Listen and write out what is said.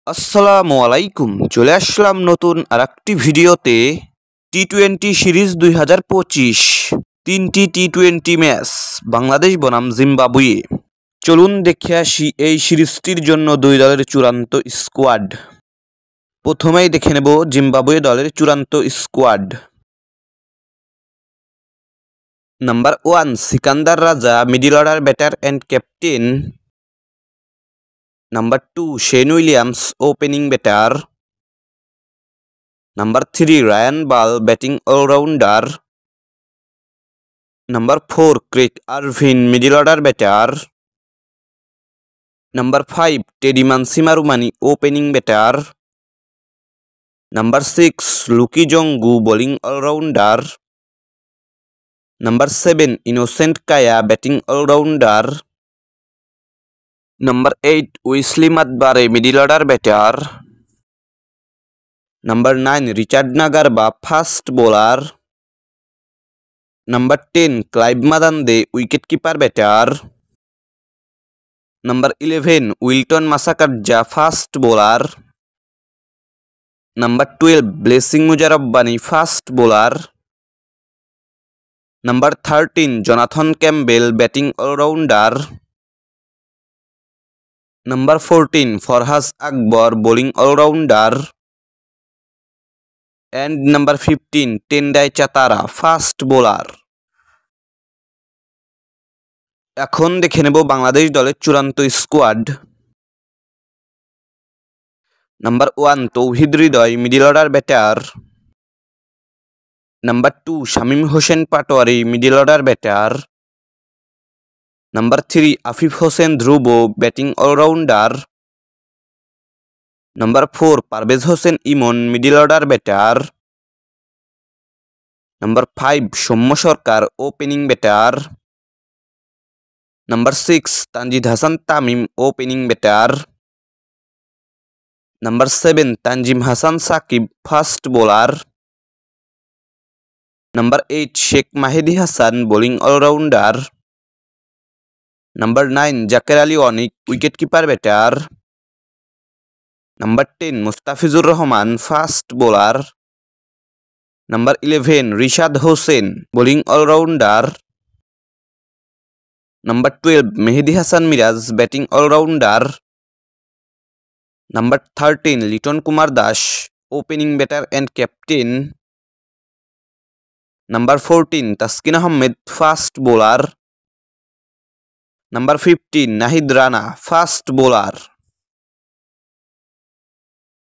আসসালামু আলাইকুম। চলে আসলাম নতুন আরেকটি ভিডিওতে। টি-20 সিরিজ 2025 তিনটি টি-20 ম্যাচ বাংলাদেশ বনাম জিম্বাবুয়ে। চলুন দেখে আসি এই সিরিজটির জন্য দুই দলের চূড়ান্ত স্কোয়াড। প্রথমেই দেখে নেব জিম্বাবুয়ে দলের চূড়ান্ত স্কোয়াড। নাম্বার 1 সিকান্দার রাজা, middle order batter and captain. Number 2 Shane Williams, opening batter. Number 3 Ryan Ball, batting all-rounder. Number 4 Craig Ervin, middle order batter. Number 5 Teddy Mansimarumani, opening batter. Number 6 Luki Jongu, bowling all-rounder. Number 7 Innocent Kaya, batting all-rounder. Number 8 Wesley Madbare, middle order batter. Number 9 Richard Nagarba, fast bowler. Number 10 Clive Madande, wicketkeeper batter. Number 11 Wilton Masakadja, fast bowler. Number 12 Blessing Mujarabbani, fast bowler. Number 13 Jonathan Campbell, batting all-rounder. Number 14 Farhaz Akbar, bowling all-rounder. And number 15 Tendai Chatara, fast bowler. এখন দেখে নেব বাংলাদেশ দলের চূড়ান্ত squad. Number 1 Towhid Hridoy, middle order batter. Number 2 Shamim Hossain Patwari, middle order batter. Number 3 Afif Hossain Dhruba, batting all-rounder. Number 4 Parvez Hossain Emon, middle order batter. Number 5 Soumya Sarkar, opening batter. Number 6 Tanzid Hasan Tamim, opening batter. Number 7 Tanzim Hasan Sakib, fast bowler. Number 8 Sheikh Mahedi Hasan, bowling allrounder. Number 9 Jaker Ali Anik, wicketkeeper batter. Number 10 Mustafizur Rahman, fast bowler. Number 11 Rishad Hossain, bowling allrounder. Number 12 Mehedi Hasan Miraz, batting allrounder. Number 13 Liton Kumar Das, opening batter and captain. Number 14 Taskin Ahmed, fast bowler. Number 15 Nahid Rana, fast bowler.